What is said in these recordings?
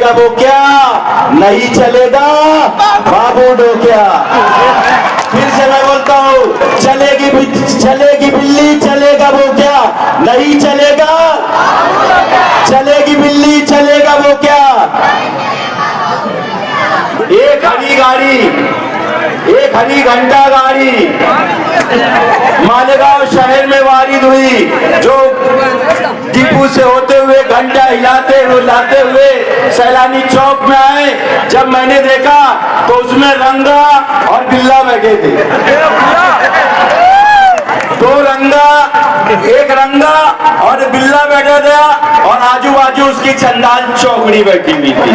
चलेगा वो क्या, नहीं चलेगा बाबू डोक्या। फिर से मैं बोलता हूँ, चलेगी बिल्ली चलेगा वो क्या, नहीं चलेगा, चलेगी बिल्ली चलेगा वो क्या। एक हरी घंटा गाड़ी मालेगांव शहर में वारिद हुई, जो टीपू से होते हुए घंटा हिलाते हुए सैलानी चौक में आए। जब मैंने देखा तो उसमें रंगा और बिल्ला बैठे थे, दो रंगा, एक रंगा और बिल्ला बैठा था, और आजू बाजू उसकी चंडाल चौकड़ी बैठी हुई थी।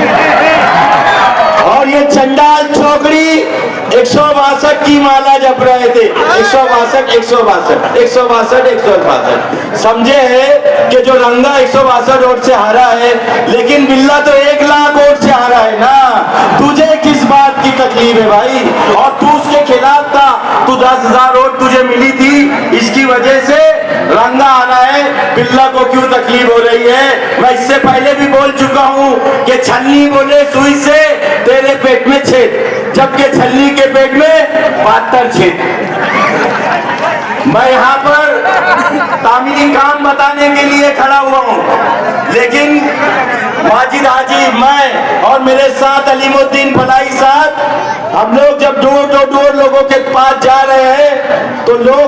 और ये चंडाल चौकड़ी 162 की माला जप रहे थे। 162 समझे है कि जो रंगा 162 वोट से हारा है, लेकिन बिल्ला तो 1 लाख वोट से हारा है ना। तुझे किस बात की तकलीफ है भाई? और तू उसके खिलाफ था, तू 10,000 वोट तुझे मिली थी, इसकी वजह से रंगा आना है, बिल्ला को क्यों तकलीफ हो रही है? मैं इससे पहले भी बोल चुका हूं कि छलनी बोले सुई से तेरे पेट में छेद, जबकि छलनी के पेट में 72 छेद। मैं यहाँ पर तामीरी काम बताने के लिए खड़ा हुआ हूँ, लेकिन माजिद हाजी, मैं और मेरे साथ अलीमुद्दीन फलाई साहब, हम लोग जब डोर टू डोर लोगों के पास जा रहे हैं तो लोग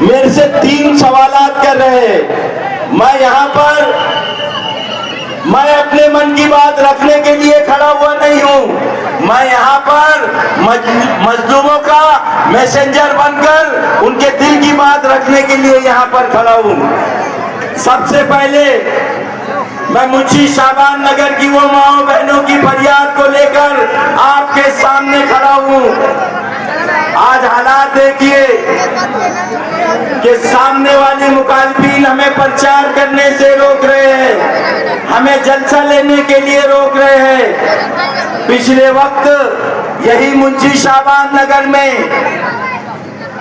मेरे से 3 सवालात कर रहे हैं। मैं यहाँ पर मैं अपने मन की बात रखने के लिए खड़ा हुआ नहीं हूँ, मैं यहाँ पर मजलूमों का मैसेंजर बनकर उनके दिल की बात रखने के लिए यहाँ पर खड़ा हूँ। सबसे पहले मैं मुंशी शाबान नगर की वो माओ बहनों की फरियाद को लेकर आपके सामने खड़ा हूँ। आज हालात देखिए कि सामने वाले मुखालिफिन हमें प्रचार करने से रोक रहे हैं, हमें जलसा लेने के लिए रोक रहे हैं। पिछले वक्त यही मुंशी शाबान नगर में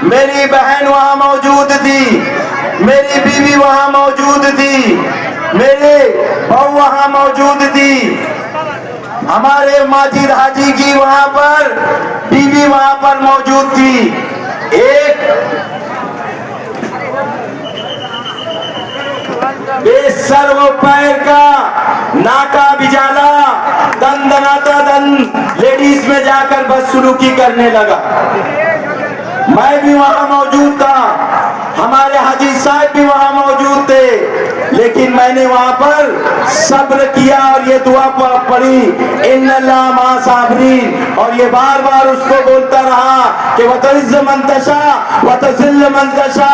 मेरी बहन वहां मौजूद थी, मेरी बीवी वहां मौजूद थी, मेरे बहू वहां मौजूद थी, हमारे माजिद हाजी की वहां पर बीवी वहां पर मौजूद थी। एक बेसर वो पैर का नाका बिजाला दन दनाता दन लेडीज में जाकर बदसलूकी करने लगा। मैं भी वहां मौजूद था, हमारे हाजी साहब भी वहां मौजूद थे, लेकिन मैंने वहां पर सब्र किया और ये दुआ पढ़ी, इन्नल्लाह मा साबरीन, और ये बार बार उसको बोलता रहा कि वतइज़्ज़ मन तशा वतज़िल्ल मन तशा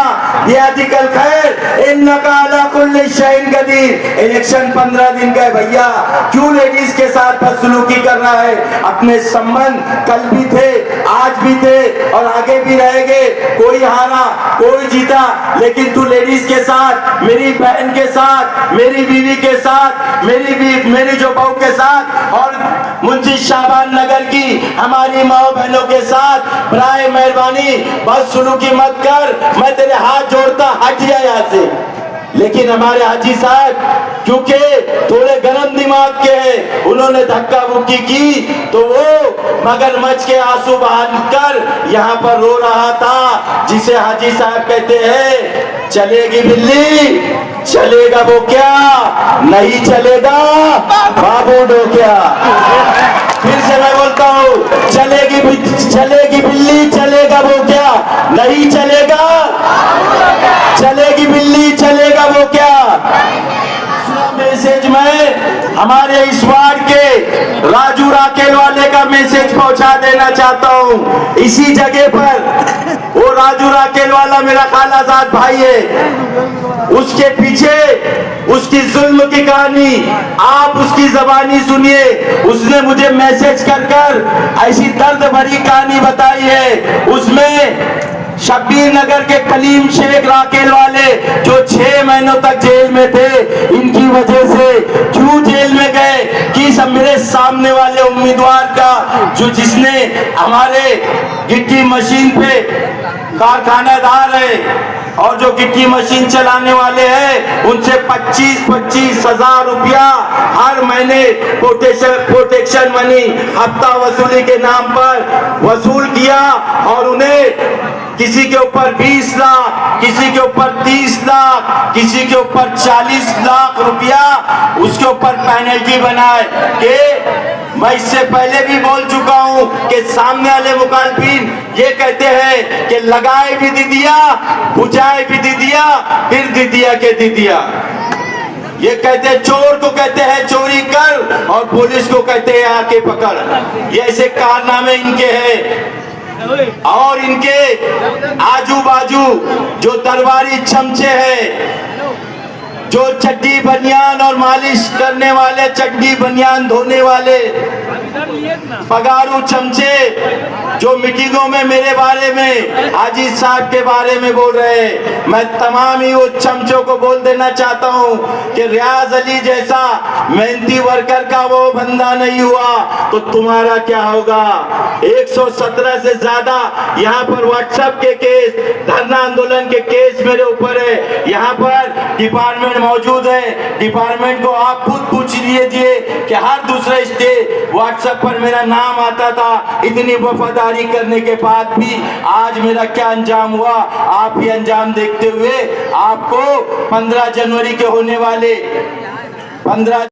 बियदिकल खैर इन्नका अला कुल्लि शैइन कदीर। इलेक्शन 15 दिन का है भैया, क्यों लेडीज के साथ बदसलूकी कर रहा है? अपने संबंध कल भी थे, आज भी थे और आगे भी रहेंगे। कोई हारा कोई जीता, लेकिन तू लेडीज के साथ, मेरी बहन के साथ, मेरी बीवी के साथ, मेरी जो बहू के साथ और मुंशी शाबान नगर की हमारी माँ बहनों के साथ बराए मेहरबानी बदसलूकी मत कर। मैं तेरे हाथ जोड़ता, हट जा यहाँ से। लेकिन हमारे हाजी साहब क्योंकि थोड़े गर्म दिमाग के हैं, उन्होंने धक्का मुक्की की तो वो मगरमच्छ के आंसू बहाकर यहाँ पर रो रहा था, जिसे हाजी साहब कहते हैं चलेगी बिल्ली चलेगा वो क्या, नहीं चलेगा बाबू डोक्या। फिर से मैं बोलता हूँ, चलेगी बिल्ली चलेगा वो क्या, नहीं चलेगा, चलेगी बिल्ली चलेगा वो क्या। मैसेज में हमारे इस वार्ड के राजू राकेल वाले का मैसेज पहुंचा देना चाहता हूं। इसी जगह पर वो राजू राकेल वाला मेरा खालाजाद भाई है, उसके पीछे उसकी जुल्म की कहानी आप उसकी जबानी सुनिए। उसने मुझे मैसेज कर ऐसी दर्द भरी कहानी बताई है। उसमें शब्बीर नगर के कलीम शेख राकेल वाले जो 6 महीनों तक जेल में थे, इनकी वजह से क्यों जेल में गए कि सब मेरे सामने वाले उम्मीदवार का जो जिसने हमारे गिट्टी मशीन पे कारखानेदार है और जो गिट्टी मशीन चलाने वाले हैं उनसे 25-25 हजार रुपया हर महीने प्रोटेक्शन मनी हफ्ता वसूली के नाम पर वसूल किया और उन्हें किसी के ऊपर 20 लाख, किसी के ऊपर 30 लाख, किसी के ऊपर 40 लाख रुपया उसके ऊपर पेनल्टी बनाए कि मैं इससे पहले भी बोल चुका हूं कि सामने वाले मुखालफिन ये कहते हैं कि लगाए भी दे दिया, बुझाए भी दे दिया, फिर दे दिया के दे दिया। ये कहते हैं चोर को कहते हैं चोरी कर और पुलिस को कहते हैं आके पकड़। ये ऐसे कारनामे इनके हैं और इनके आजू बाजू जो दरबारी चमचे हैं, जो चड्डी बनियान और मालिश करने वाले, चड्डी बनियान धोने वाले पगारू चमचे जो मीटिंगों में मेरे बारे में, हाजी साहब के बारे में बोल रहे हैं, मैं तमाम ही उस चमचों को बोल देना चाहता हूं कि रियाज अली जैसा मेहनती वर्कर का वो बंदा नहीं हुआ तो तुम्हारा क्या होगा। 117 से ज्यादा यहाँ पर व्हाट्सएप के केस, धरना आंदोलन के केस मेरे ऊपर है। यहाँ पर डिपार्टमेंट मौजूद है, डिपार्टमेंट को आप खुद पूछ लीजिए कि हर दूसरे स्टेट व्हाट्सएप पर मेरा नाम आता था। इतनी वफादारी करने के बाद भी आज मेरा क्या अंजाम हुआ, आप ही अंजाम देखते हुए आपको 15 जनवरी के होने वाले 15